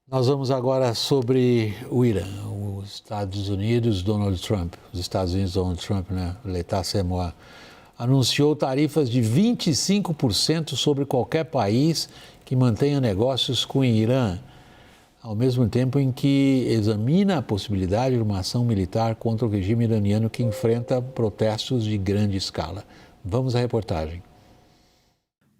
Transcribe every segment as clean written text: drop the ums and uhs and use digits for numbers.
Nós vamos agora sobre o Irã. Os Estados Unidos, Donald Trump, né, l'état c'est moi, anunciou tarifas de 25% sobre qualquer país que mantenha negócios com o Irã, ao mesmo tempo em que examina a possibilidade de uma ação militar contra o regime iraniano que enfrenta protestos de grande escala. Vamos à reportagem.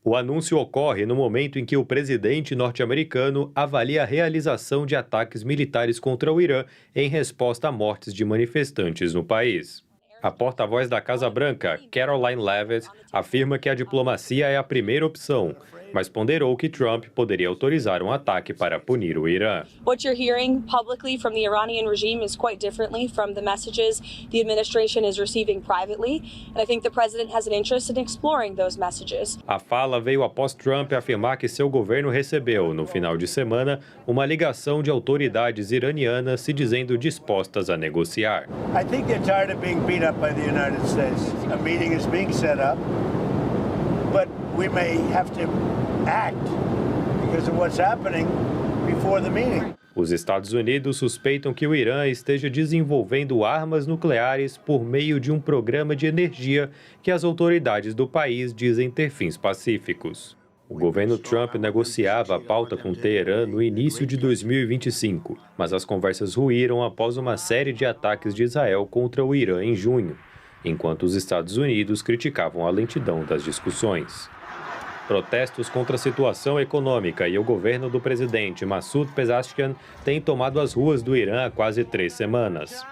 O anúncio ocorre no momento em que o presidente norte-americano avalia a realização de ataques militares contra o Irã em resposta a mortes de manifestantes no país. A porta-voz da Casa Branca, Caroline Leavitt, afirma que a diplomacia é a primeira opção, mas ponderou que Trump poderia autorizar um ataque para punir o Irã. What you're hearing publicly from the Iranian regime is quite differently from the messages the administration is receiving privately, and I think the president has an interest in exploring those messages. A fala veio após Trump afirmar que seu governo recebeu, no final de semana, uma ligação de autoridades iranianas se dizendo dispostas a negociar. I think they're tired of being beat up by the United States. A meeting is being set up, but we may have to act because of what's happening before the meeting. Os Estados Unidos suspeitam que o Irã esteja desenvolvendo armas nucleares por meio de um programa de energia que as autoridades do país dizem ter fins pacíficos. O governo Trump negociava a pauta com Teherã no início de 2025, mas as conversas ruíram após uma série de ataques de Israel contra o Irã em junho, enquanto os Estados Unidos criticavam a lentidão das discussões. Protestos contra a situação econômica e o governo do presidente Massoud Pezeshkian têm tomado as ruas do Irã há quase 3 semanas.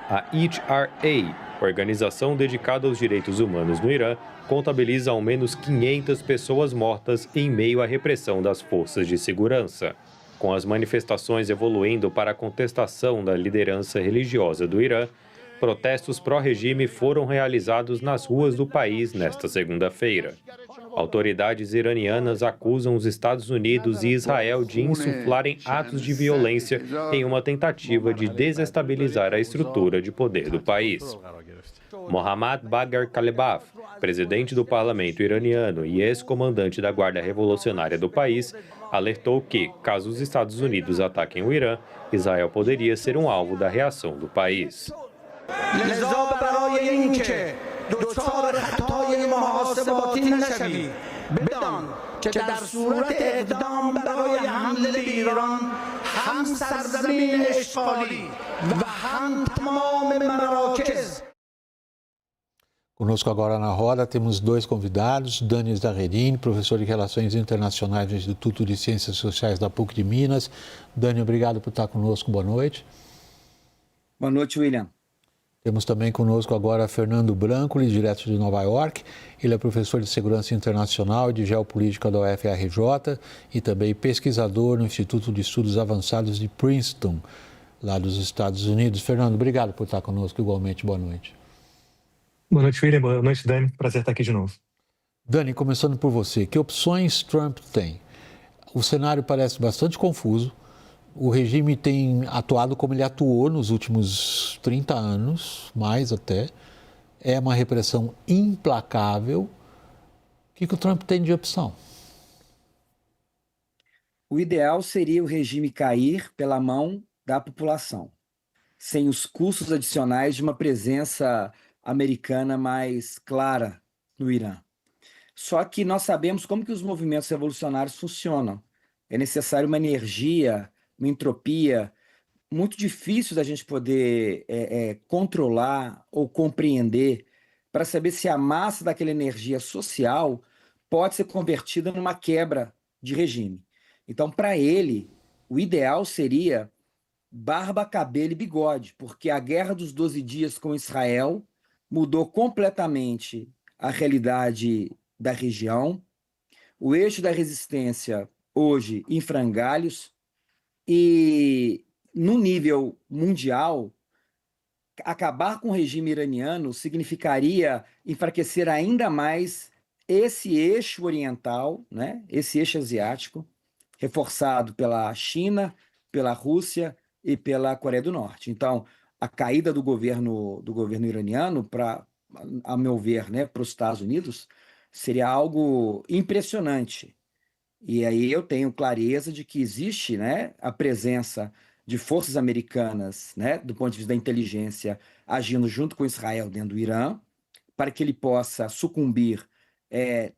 A HRA, organização dedicada aos direitos humanos no Irã, contabiliza ao menos 500 pessoas mortas em meio à repressão das forças de segurança. Com as manifestações evoluindo para a contestação da liderança religiosa do Irã, protestos pró-regime foram realizados nas ruas do país nesta segunda-feira. Autoridades iranianas acusam os Estados Unidos e Israel de insuflarem atos de violência em uma tentativa de desestabilizar a estrutura de poder do país. Mohammad Bagher Kalibaf, presidente do parlamento iraniano e ex-comandante da Guarda Revolucionária do país, alertou que, caso os Estados Unidos ataquem o Irã, Israel poderia ser um alvo da reação do país. دچار خطای محاسباتی نشوی بدان که در صورت اقدام برای حمله به ایران هم سرزمین اشغالی و هم تمام مراکز. Conosco agora na roda temos dois convidados, Dani Zahrerin, professor de Relações Internacionais do Instituto de Ciências Sociais da PUC de Minas. Dani, obrigado por estar conosco, boa noite. Boa noite, William. Temos também conosco agora Fernando Branco, direto de Nova York. Ele é professor de Segurança Internacional e de Geopolítica da UFRJ e também pesquisador no Instituto de Estudos Avançados de Princeton, lá dos Estados Unidos. Fernando, obrigado por estar conosco igualmente. Boa noite. Boa noite, William. Boa noite, Dani. Prazer estar aqui de novo. Dani, começando por você, que opções Trump tem? O cenário parece bastante confuso. O regime tem atuado como ele atuou nos últimos 30 anos, mais até. É uma repressão implacável. O que o Trump tem de opção? O ideal seria o regime cair pela mão da população, sem os custos adicionais de uma presença americana mais clara no Irã. Só que nós sabemos como que os movimentos revolucionários funcionam. É necessário uma energia, uma entropia muito difícil da gente poder controlar ou compreender para saber se a massa daquela energia social pode ser convertida numa quebra de regime. Então, para ele, o ideal seria barba, cabelo e bigode, porque a Guerra dos 12 Dias com Israel mudou completamente a realidade da região. O eixo da resistência, hoje, em frangalhos, e no nível mundial, acabar com o regime iraniano significaria enfraquecer ainda mais esse eixo oriental, né? Esse eixo asiático, reforçado pela China, pela Rússia e pela Coreia do Norte. Então, a caída do governo iraniano, a meu ver, né, para os Estados Unidos, seria algo impressionante. E aí eu tenho clareza de que existe, né, a presença de forças americanas, né, do ponto de vista da inteligência, agindo junto com Israel dentro do Irã, para que ele possa sucumbir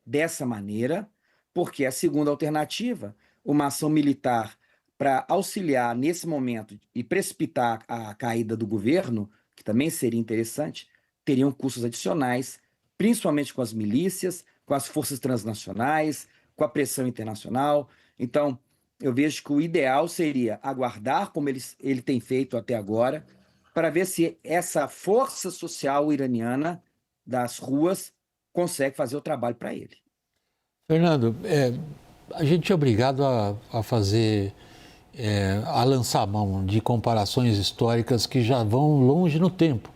dessa maneira, porque a segunda alternativa, uma ação militar para auxiliar nesse momento e precipitar a caída do governo, que também seria interessante, teriam custos adicionais, principalmente com as milícias, com as forças transnacionais, com a pressão internacional. Então, eu vejo que o ideal seria aguardar, como ele tem feito até agora, para ver se essa força social iraniana das ruas consegue fazer o trabalho para ele. Fernando, a gente é obrigado a fazer, a lançar mão de comparações históricas que já vão longe no tempo.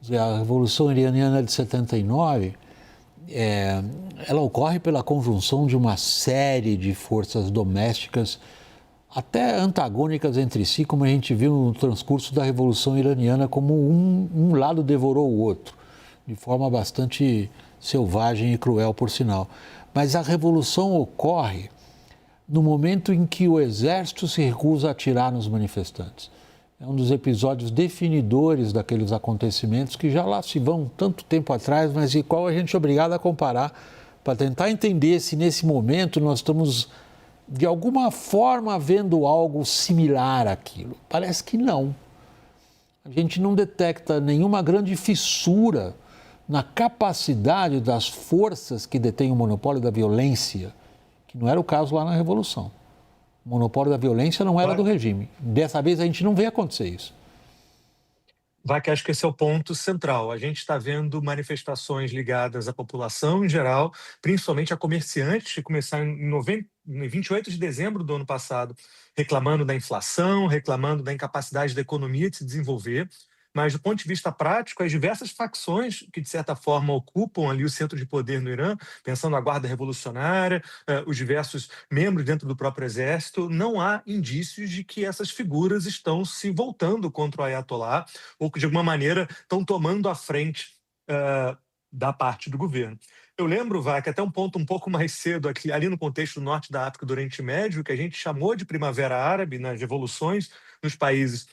A Revolução Iraniana de 79, ela ocorre pela conjunção de uma série de forças domésticas, até antagônicas entre si, como a gente viu no transcurso da Revolução Iraniana, como um lado devorou o outro, de forma bastante selvagem e cruel, por sinal. Mas a revolução ocorre no momento em que o exército se recusa a atirar nos manifestantes. É um dos episódios definidores daqueles acontecimentos que já lá se vão tanto tempo atrás, mas de qual a gente é obrigado a comparar para tentar entender se nesse momento nós estamos, de alguma forma, vendo algo similar àquilo. Parece que não. A gente não detecta nenhuma grande fissura na capacidade das forças que detêm o monopólio da violência, que não era o caso lá na Revolução. O monopólio da violência não era do regime. Dessa vez a gente não vê acontecer isso. Vai que acho que esse é o ponto central. A gente está vendo manifestações ligadas à população em geral, principalmente a comerciantes, que começaram em 28 de dezembro do ano passado, reclamando da inflação, reclamando da incapacidade da economia de se desenvolver. Mas, do ponto de vista prático, as diversas facções que, de certa forma, ocupam ali o centro de poder no Irã, pensando na Guarda Revolucionária, os diversos membros dentro do próprio exército, não há indícios de que essas figuras estão se voltando contra o Ayatollah ou que, de alguma maneira, estão tomando a frente da parte do governo. Eu lembro, Vai, que até um ponto um pouco mais cedo, aqui, ali no contexto do norte da África, do Oriente Médio, que a gente chamou de Primavera Árabe, nas revoluções nos países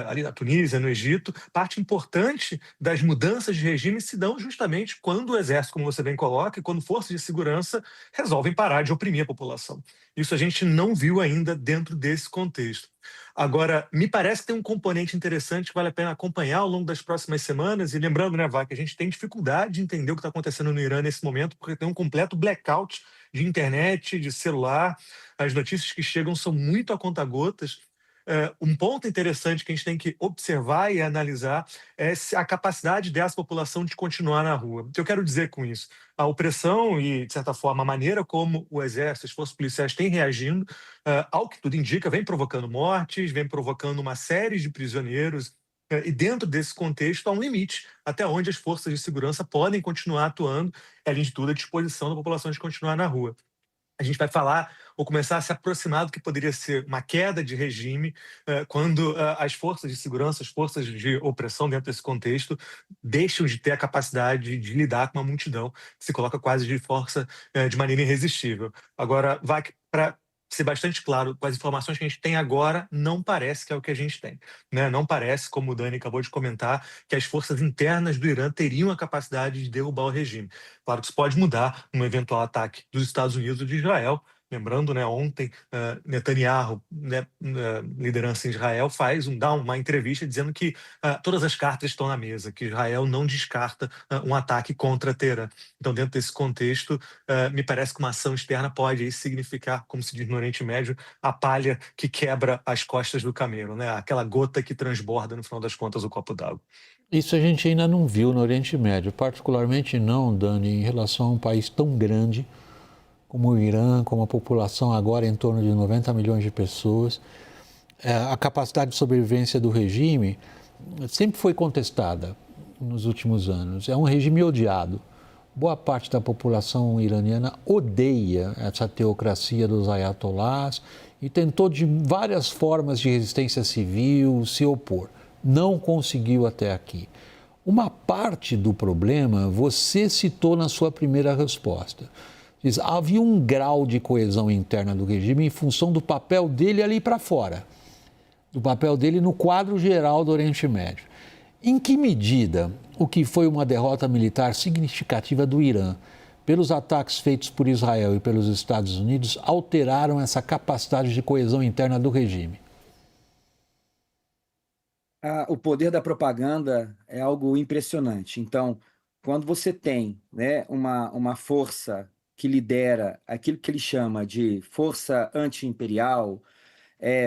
ali na Tunísia, no Egito, parte importante das mudanças de regime se dão justamente quando o exército, como você bem coloca, e quando forças de segurança resolvem parar de oprimir a população. Isso a gente não viu ainda dentro desse contexto. Agora, me parece que tem um componente interessante que vale a pena acompanhar ao longo das próximas semanas, e lembrando, né, Vá, que a gente tem dificuldade de entender o que está acontecendo no Irã nesse momento, porque tem um completo blackout de internet, de celular, as notícias que chegam são muito a conta-gotas. Um ponto interessante que a gente tem que observar e analisar é a capacidade dessa população de continuar na rua. O que eu quero dizer com isso? A opressão e, de certa forma, a maneira como o exército, as forças policiais têm reagindo, ao que tudo indica, vem provocando mortes, vem provocando uma série de prisioneiros, e dentro desse contexto há um limite até onde as forças de segurança podem continuar atuando, além de tudo, à disposição da população de continuar na rua. A gente vai falar ou começar a se aproximar do que poderia ser uma queda de regime quando as forças de segurança, as forças de opressão dentro desse contexto deixam de ter a capacidade de lidar com uma multidão que se coloca quase de força de maneira irresistível. Agora, vai para ser bastante claro, com as informações que a gente tem agora, não parece que é o que a gente tem, né? Não parece, como o Dani acabou de comentar, que as forças internas do Irã teriam a capacidade de derrubar o regime. Claro que isso pode mudar num eventual ataque dos Estados Unidos ou de Israel. Lembrando, né, ontem, Netanyahu, né, liderança em Israel, dá uma entrevista dizendo que todas as cartas estão na mesa, que Israel não descarta um ataque contra Teherã. Então, dentro desse contexto, me parece que uma ação externa pode aí significar, como se diz no Oriente Médio, a palha que quebra as costas do camelo, né? Aquela gota que transborda, no final das contas, o copo d'água. Isso a gente ainda não viu no Oriente Médio, particularmente não, Dani, em relação a um país tão grande como o Irã, com uma população agora em torno de 90 milhões de pessoas. A capacidade de sobrevivência do regime sempre foi contestada nos últimos anos. É um regime odiado. Boa parte da população iraniana odeia essa teocracia dos ayatollahs e tentou de várias formas de resistência civil se opor. Não conseguiu até aqui. Uma parte do problema você citou na sua primeira resposta. Havia um grau de coesão interna do regime em função do papel dele ali para fora, do papel dele no quadro geral do Oriente Médio. Em que medida o que foi uma derrota militar significativa do Irã, pelos ataques feitos por Israel e pelos Estados Unidos, alteraram essa capacidade de coesão interna do regime? O poder da propaganda é algo impressionante. Então, quando você tem, né, uma força que lidera aquilo que ele chama de força anti-imperial,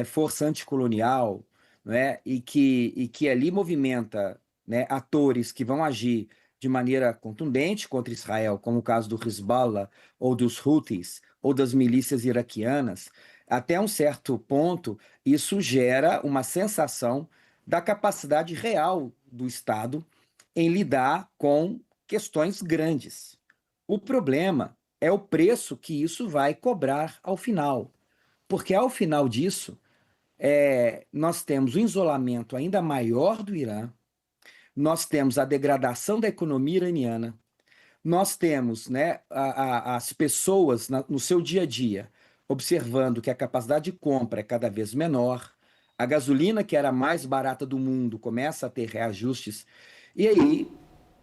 força anticolonial, né, e que ali movimenta, né, atores que vão agir de maneira contundente contra Israel, como o caso do Hezbollah, ou dos Houthis, ou das milícias iraquianas, até um certo ponto, isso gera uma sensação da capacidade real do Estado em lidar com questões grandes. O problema é o preço que isso vai cobrar ao final, porque ao final disso, nós temos um isolamento ainda maior do Irã, nós temos a degradação da economia iraniana, nós temos, né, as pessoas no seu dia a dia observando que a capacidade de compra é cada vez menor, a gasolina, que era a mais barata do mundo, começa a ter reajustes, e aí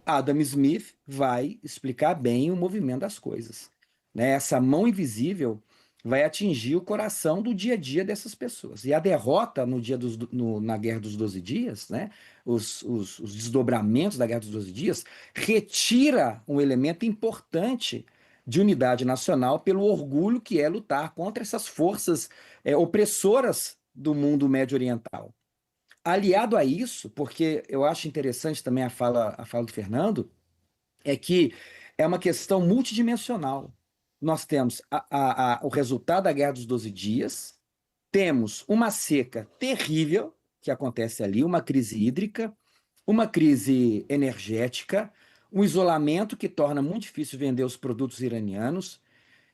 Adam Smith vai explicar bem o movimento das coisas, né? Essa mão invisível vai atingir o coração do dia a dia dessas pessoas. E a derrota na Guerra dos 12 Dias, né? Os desdobramentos da Guerra dos 12 Dias, retira um elemento importante de unidade nacional pelo orgulho que é lutar contra essas forças opressoras do mundo médio oriental. Aliado a isso, porque eu acho interessante também a fala do Fernando, é que é uma questão multidimensional. Nós temos o resultado da Guerra dos 12 Dias, temos uma seca terrível que acontece ali, uma crise hídrica, uma crise energética, um isolamento que torna muito difícil vender os produtos iranianos,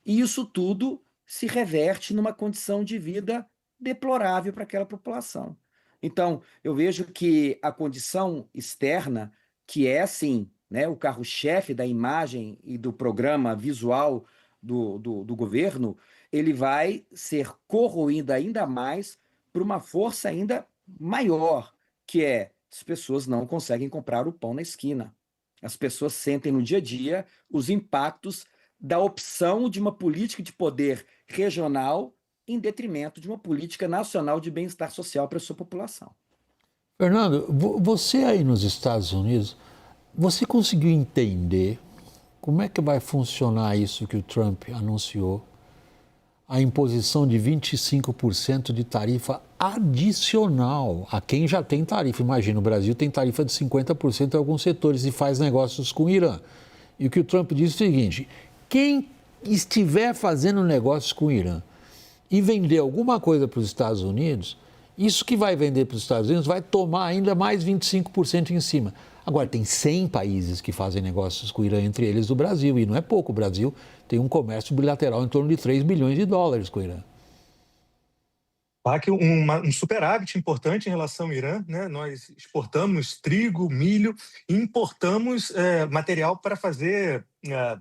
e isso tudo se reverte numa condição de vida deplorável para aquela população. Então, eu vejo que a condição externa, que é, sim, né, o carro-chefe da imagem e do programa visual do governo, ele vai ser corroído ainda mais por uma força ainda maior, que é as pessoas não conseguem comprar o pão na esquina. As pessoas sentem no dia a dia os impactos da opção de uma política de poder regional em detrimento de uma política nacional de bem-estar social para a sua população. Fernando, você aí nos Estados Unidos, você conseguiu entender como é que vai funcionar isso que o Trump anunciou? A imposição de 25% de tarifa adicional a quem já tem tarifa. Imagina, o Brasil tem tarifa de 50% em alguns setores e faz negócios com o Irã. E o que o Trump disse é o seguinte: quem estiver fazendo negócios com o Irã e vender alguma coisa para os Estados Unidos, isso que vai vender para os Estados Unidos vai tomar ainda mais 25% em cima. Agora, tem 100 países que fazem negócios com o Irã, entre eles o Brasil, e não é pouco. O Brasil tem um comércio bilateral em torno de 3 bilhões de dólares com o Irã. Um superávit importante em relação ao Irã, né? Nós exportamos trigo, milho e importamos material para fazer na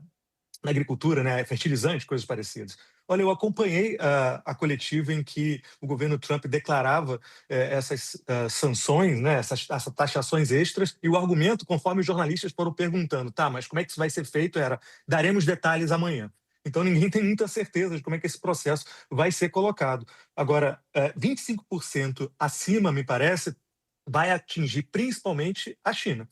agricultura, né? Fertilizantes, coisas parecidas. Olha, eu acompanhei a coletiva em que o governo Trump declarava essas sanções, né, essas taxações extras, e o argumento, conforme os jornalistas foram perguntando, tá, mas como é que isso vai ser feito, era: daremos detalhes amanhã. Então, ninguém tem muita certeza de como é que esse processo vai ser colocado. Agora, 25% acima, me parece, vai atingir principalmente a China.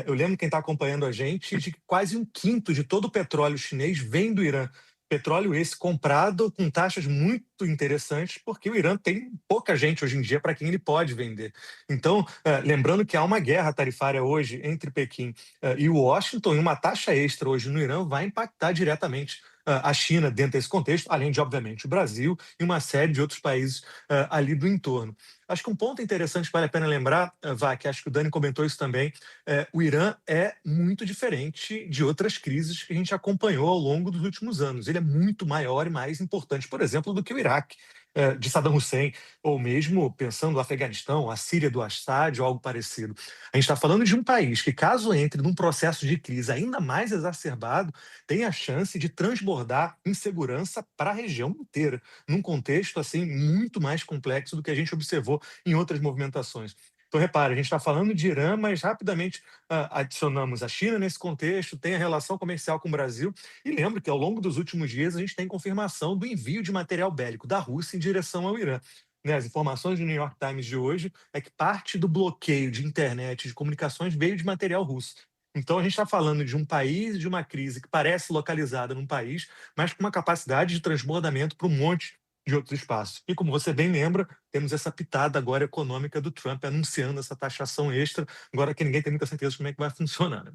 Eu lembro, quem está acompanhando a gente, de que quase 1/5 de todo o petróleo chinês vem do Irã. Petróleo esse comprado com taxas muito interessantes, porque o Irã tem pouca gente hoje em dia para quem ele pode vender. Então, lembrando que há uma guerra tarifária hoje entre Pequim e Washington, e uma taxa extra hoje no Irã vai impactar diretamente a China dentro desse contexto, além de, obviamente, o Brasil e uma série de outros países ali do entorno. Acho que um ponto interessante que vale a pena lembrar, que acho que o Dani comentou isso também, o Irã é muito diferente de outras crises que a gente acompanhou ao longo dos últimos anos. Ele é muito maior e mais importante, por exemplo, do que o Iraque. de Saddam Hussein, ou mesmo pensando no Afeganistão, a Síria do Assad ou algo parecido. A gente está falando de um país que, caso entre num processo de crise ainda mais exacerbado, tem a chance de transbordar insegurança para a região inteira, num contexto assim muito mais complexo do que a gente observou em outras movimentações. Então, repare, a gente está falando de Irã, mas rapidamente adicionamos a China nesse contexto, tem a relação comercial com o Brasil, e lembro que ao longo dos últimos dias a gente tem confirmação do envio de material bélico da Rússia em direção ao Irã. Né, as informações do New York Times de hoje é que parte do bloqueio de internet, de comunicações, veio de material russo. Então, a gente está falando de um país, de uma crise que parece localizada num país, mas com uma capacidade de transbordamento para um monte de outros espaços. E como você bem lembra, temos essa pitada agora econômica do Trump anunciando essa taxação extra, agora que ninguém tem muita certeza de como é que vai funcionar. Né?